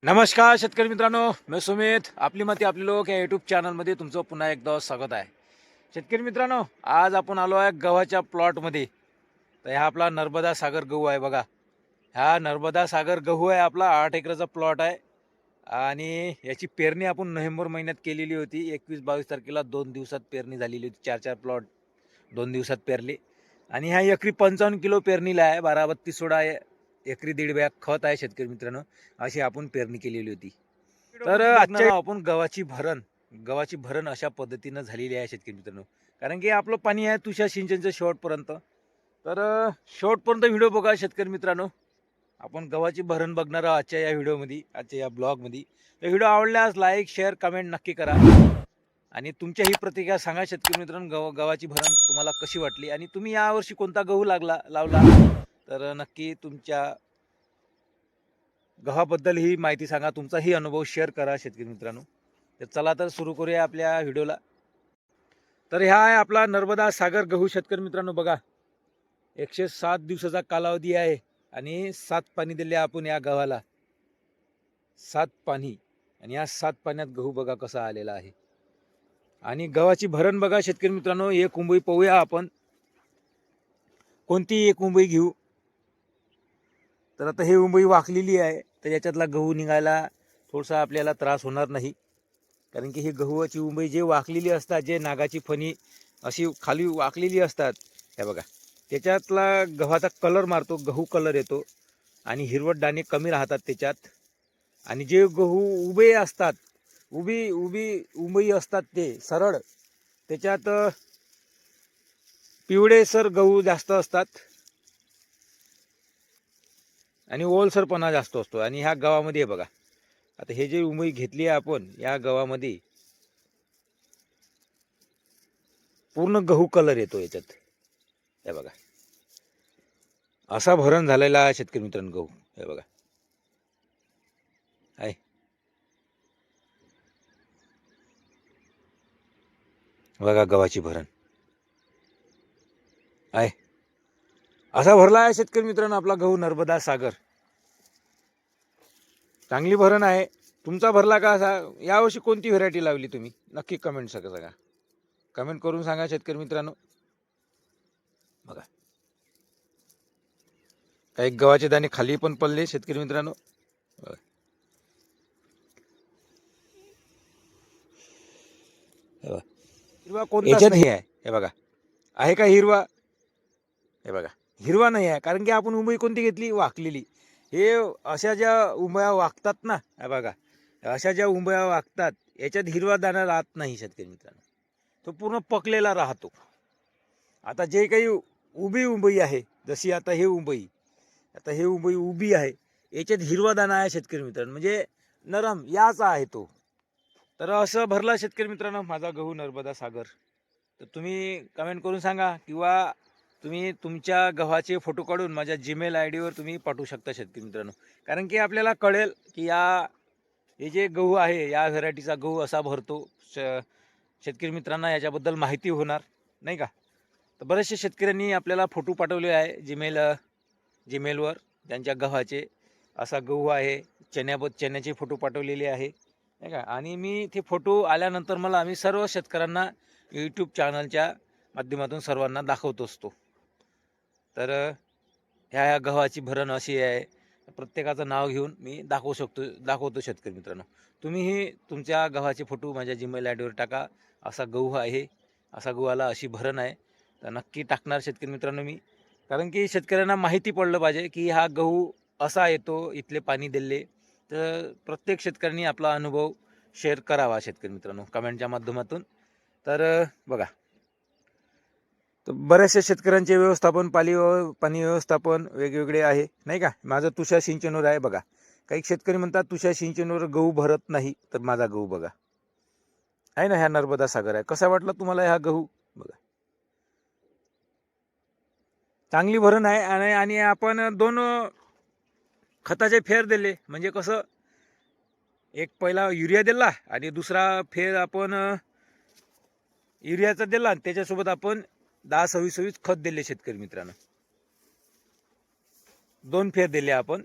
नमस्कार शेतकरी मित्रांनो, मी सुमित. आपली माती आपले लोक या यूट्यूब चॅनलमध्ये तुमचं पुन्हा एकदा स्वागत आहे. शेतकरी मित्रांनो, आज आपण आलो आहे गव्हाच्या प्लॉटमध्ये. तर हा आपला नर्मदा सागर गहू आहे बघा. हा नर्मदा सागर गहू आहे आपला 8 एकरचा प्लॉट आहे. आणि याची पेरणी आपण नोव्हेंबर महिन्यात केलेली होती. 21-22 तारखेला 2 दिवसात पेरणी झालेली होती. 4-4 प्लॉट 2 दिवसात पेरले. आणि हा एकरी 55 किलो पेरणीला आहे. 12-32 सोडा आहे. एकरी 1.5 बॅग खत आहे शेतकरी मित्रांनो. अशी आपण पेरणी केलेली होती. तर आजच्या आपण गव्हाची भरण अशा पद्धतीनं झालेली आहे शेतकरी मित्रांनो. कारण की आपलं पाणी आहे तुषार सिंचनचं शेवटपर्यंत. तर शेवटपर्यंत व्हिडिओ बघा शेतकरी मित्रांनो. आपण गव्हाची भरण बघणार आहोत आजच्या या व्हिडिओमध्ये, आजच्या या ब्लॉगमध्ये. तर व्हिडिओ आवडल्यास लाईक शेअर कमेंट नक्की करा. आणि तुमच्याही प्रतिक्रिया सांगा शेतकरी मित्रांनो. गव्हाची भरण तुम्हाला कशी वाटली आणि तुम्ही यावर्षी कोणता गहू लावला तर नक्की तुमच्या गव्हाबद्दल ही माहिती सांगा. तुमचाही अनुभव शेअर करा शेतकरी मित्रांनो. तर चला तर सुरू करूया आपल्या व्हिडिओला. तर हा आहे आपला नर्मदा सागर गहू शेतकरी मित्रांनो. बघा 107 दिवसाचा कालावधी आहे आणि 7 पाणी दिले आपण या गव्हाला. 7 पाणी. आणि या 7 पाण्यात गहू बघा कसा आलेला आहे. आणि गव्हाची भरण बघा शेतकरी मित्रांनो. एक उंबई पाहूया आपण. कोणती एक उंबई घेऊ. तर आता हे उंबई वाकलेली आहे. तर याच्यातला गहू निघायला थोडासा आपल्याला त्रास होणार नाही. कारण की ही गहूची उंबई जे वाकलेली असतात, जे नागाची फणी अशी खाली वाकलेली असतात, हे बघा त्याच्यातला गव्हाचा कलर मारतो, गहू कलर येतो आणि हिरवट दाणे कमी राहतात त्याच्यात. आणि जे गहू उभे असतात, उभी उंबई असतात ते सरळ, त्याच्यात पिवळेसर गहू जास्त असतात आणि ओलसरपणा जास्त असतो. आणि ह्या गव्हामध्ये बघा, आता हे जे उंबई घेतली आहे आपण, या गव्हामध्ये पूर्ण गहू कलर येतो याच्यात. हे बघा असा भरण झालेला आहे शेतकरी मित्रांनो गहू. हे बघा आहे. बघा गव्हाची भरण आहे. असा भरला आहे शेतकरी मित्रांनो आपला गहू नर्मदा सागर. चांगली भरण आहे. तुमचा भरला का असा? यावर्षी कोणती व्हेरायटी लावली तुम्ही? नक्की कमेंट सांगा. कमेंट करून सांगा शेतकरी मित्रांनो. बघा काही गव्हाचे दाणे खाली पण पडले शेतकरी मित्रांनो. हिरवा कोणताच नाही आहे. हे बघा आहे का हिरवा? हे बघा हिरवा नाही आहे. कारण की आपण उंबई कोणती घेतली? वाकलेली. हे अशा ज्या उंबया वागतात ना, हे बघा अशा ज्या उंबया वागतात याच्यात हिरवा दाणा राहत नाही शेतकरी मित्रांनो. तो पूर्ण पकलेला राहतो. आता जे काही उभी उंबई आहे, जशी आता हे उंबई उभी आहे, याच्यात हिरवा दाणा आहे शेतकरी मित्रांनो. म्हणजे नरम याचा आहे तो. तर असं भरला शेतकरी मित्रांनो माझा गहू नर्मदा सागर. तर तुम्ही कमेंट करून सांगा, किंवा तुम्ही तुमच्या गव्हाचे फोटो काढून माझ्या जीमेल ID वर तुम्ही पाठवू शकता शेतकरी मित्रांनो. कारण की आपल्याला कळेल की हे जे गहू आहे या व्हेरायटीचा गहू असा भरतो. शेतकरी मित्रांना याच्याबद्दल माहिती होणार नाही का. तर बरेचसे शेतकऱ्यांनी आपल्याला फोटो पाठवले आहे जीमेलवर त्यांच्या गव्हाचे. असा गहू आहे. चण्याचे फोटो पाठवलेले आहे नाही का. आणि मी ते फोटो आल्यानंतर आम्ही सर्व शेतकऱ्यांना यूट्यूब चॅनलच्या माध्यमातून सर्वांना दाखवत असतो. तर ह्या गव्हाची भरण अशी आहे. प्रत्येकाचं नाव घेऊन मी दाखवतो शेतकरी मित्रांनो. तुम्हीही तुमच्या गव्हाचे फोटो माझ्या जीमेल ID वर टाका. असा गहू आहे, असा गव्हाला अशी भरण आहे. तर नक्की टाकणार शेतकरी मित्रांनो मी. कारण की शेतकऱ्यांना माहिती पडलं पाहिजे की हा गहू असा येतो, इथले पाणी दिले. तर प्रत्येक शेतकऱ्यांनी आपला अनुभव शेअर करावा शेतकरी मित्रांनो कमेंटच्या माध्यमातून. तर बघा, तर बऱ्याचशा शेतकऱ्यांचे पाणी व्यवस्थापन वेगवेगळे आहे नाही का. माझं तुषार सिंचनवर आहे बघा. काही शेतकरी म्हणतात तुषार सिंचनवर गहू भरत नाही. तर माझा गहू बघा आहे ना, ह्या नर्मदा सागर आहे. कसा वाटला तुम्हाला हा गहू? बघा चांगली भरण आहे. आणि आपण 2 खताचे फेर दिले. म्हणजे कसं, एक पहिला युरिया दिला आणि दुसरा फेर आपण युरियाचा दिला, आणि त्याच्यासोबत आपण 10-26-26 खत दिले शेतकरी मित्रांनो. 2 फेर दिले आपण.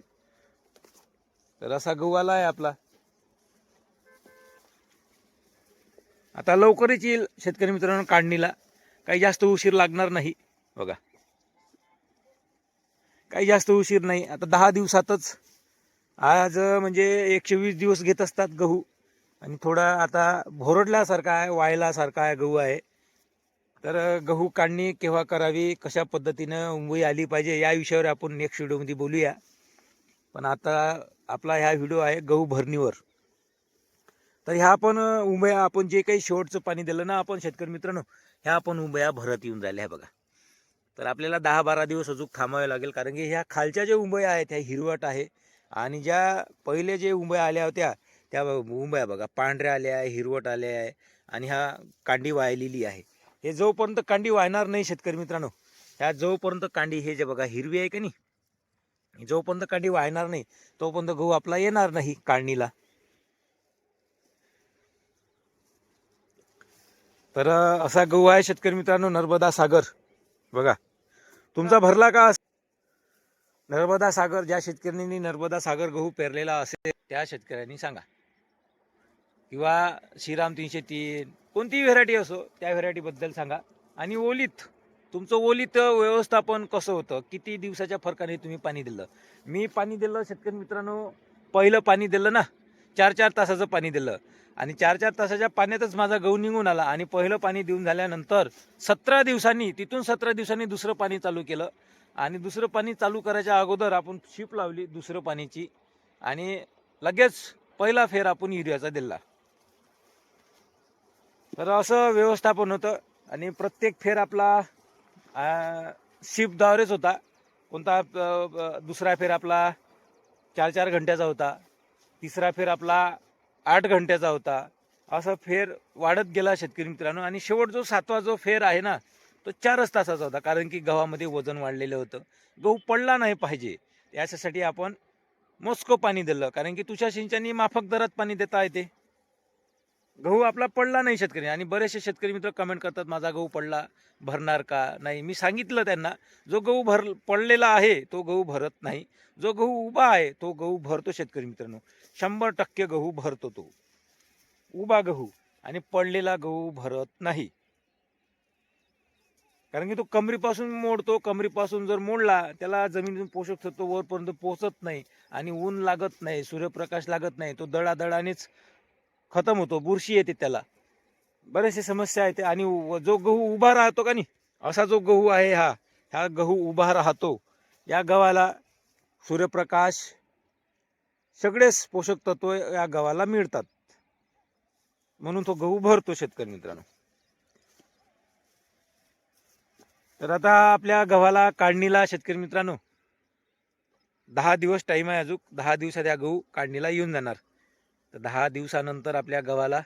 तर असा गहू आला आहे आपला. आता लवकरच येईल शेतकरी मित्रांनो काढणीला, काही जास्त उशीर लागणार नाही. बघा काही जास्त उशीर नाही. आता 10 दिवसातच, आज म्हणजे 120 दिवस घेत असतात गहू, आणि थोडा आता भोरडल्यासारखा आहे, वायलासारखा आहे गहू आहे. तर गहू काढणी केव्हा करावी, कशा पद्धतीनं उंबई आली पाहिजे, या विषयावर आपण नेक्स्ट व्हिडिओमध्ये बोलूया. पण आता आपला ह्या व्हिडिओ आहे गहू भरणीवर. तर ह्या आपण उंबया, आपण जे काही शेवटचं पाणी दिलं ना आपण शेतकरी मित्रांनो, ह्या आपण उंबया भरत येऊन राहिल्या बघा. तर आपल्याला 10-12 दिवस अजून थांबावे लागेल, कारण की ह्या खालच्या ज्या उंबया आहेत ह्या हिरवट आहे, आणि ज्या पहिले जे उंबया आल्या होत्या त्या उंबया बघा पांढऱ्या आल्या आहे, हिरवट आल्या आहे, आणि ह्या कांडी वाळलेली आहे. हे जोपर्यंत कांडी वाळणार नाही शेतकरी मित्रांनो, ह्या जोपर्यंत कांडी हे जे बघा हिरवी आहे का नाही, जोपर्यंत कांडी वाळणार नाही तोपर्यंत गहू आपला येणार नाही काढणीला. तर असा गहू आहे शेतकरी मित्रांनो नर्मदा सागर. बघा तुमचा भरला का? नर्मदा सागर, ज्या शेतकऱ्यांनी नर्मदा सागर गहू पेरलेला असेल त्या शेतकऱ्यांनी सांगा, किंवा श्रीराम 303 कोणतीही व्हेरायटी असो त्या व्हेरायटीबद्दल सांगा. आणि ओलीत तुमचं ओलीत व्यवस्थापन कसं होतं, किती दिवसाच्या फरकाने तुम्ही पाणी दिलं. मी पाणी दिलं शेतकरी मित्रांनो, पहिलं पाणी दिलं ना 4-4 तासाचं पाणी दिलं, आणि 4-4 तासाच्या पाण्यातच माझा गहू निघून आला. आणि पहिलं पाणी देऊन झाल्यानंतर 17 दिवसांनी, तिथून 17 दिवसांनी दुसरं पाणी चालू केलं. आणि दुसरं पाणी चालू करायच्या अगोदर आपण शिप लावली दुसरं पाणीची, आणि लगेच पहिला फेर आपण युरियाचा दिला. तर असं व्यवस्थापन होतं. आणि प्रत्येक फेर आपला शिपद्वारेच होता. कोणता दुसरा फेर आपला 4-4 घंट्याचा होता, तिसरा फेर आपला 8 घंट्याचा होता. असं फेर वाढत गेला शेतकरी मित्रांनो. आणि शेवट जो 7वा जो फेर आहे ना तो 4च तासाचा होता, कारण की गव्हामध्ये वजन वाढलेलं होतं. गहू पडला नाही पाहिजे याच्यासाठी आपण मोजकं पाणी दिलं, कारण की तुषार सिंचनाने माफक दरात पाणी देता येते. गहू आपला पडला नाही शेतकरी. आणि बरेचसे शेतकरी मित्र कमेंट करतात माझा गहू पडला, भरणार का नाही. मी सांगितलं त्यांना, जो गहू पडलेला आहे तो गहू भरत नाही, जो गहू उभा आहे तो गहू भरतो शेतकरी मित्रांनो. 100% गहू भरतो तो उभा गहू, आणि पडलेला गहू भरत नाही. कारण की तो कमरीपासून मोडतो, कमरीपासून जर मोडला त्याला जमिनीतून पोषक तत्व वरपर्यंत पोहोचत नाही, आणि ऊन लागत नाही, सूर्यप्रकाश लागत नाही, तो दडादडानेच खतम होतो, बुरशी येते त्याला, बरेचसे समस्या आहेत. आणि जो गहू उभा राहतो का नाही, असा जो गहू आहे हा गहू उभा राहतो, या गव्हाला सूर्यप्रकाश सगळेच पोषक तत्व या गव्हाला मिळतात, म्हणून तो गहू भरतो शेतकरी मित्रांनो. तर आता आपल्या गव्हाला काढणीला शेतकरी मित्रांनो 10 दिवस टाईम आहे. अजून 10 दिवसात या गहू काढणीला येऊन जाणार. तर 10 दिवसानंतर आपल्या गव्हाला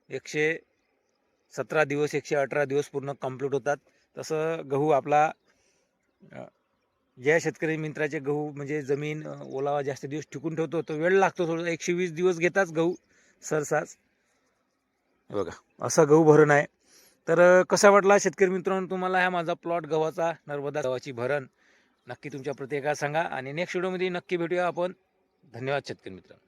117 दिवस 118 दिवस पूर्ण कंप्लीट होतात. तसं गहू आपला ज्या शेतकरी मित्राचे गहू म्हणजे जमीन ओलावा जास्त दिवस टिकून ठेवतो तो वेळ लागतो थोडं, 120 दिवस घेतात गहू सरसाच. बघा असं गहू भरण आहे. तर कसा वाटला शेतकरी मित्रांनो तुम्हाला हा माझा प्लॉट गव्हाचा, नर्मदा गव्हाची भरण, नक्की तुमच्या प्रतिक्रिया सांगा, आणि नेक्स्ट व्हिडिओमध्ये नक्की भेटूया आपण. धन्यवाद शेतकरी मित्रांनो.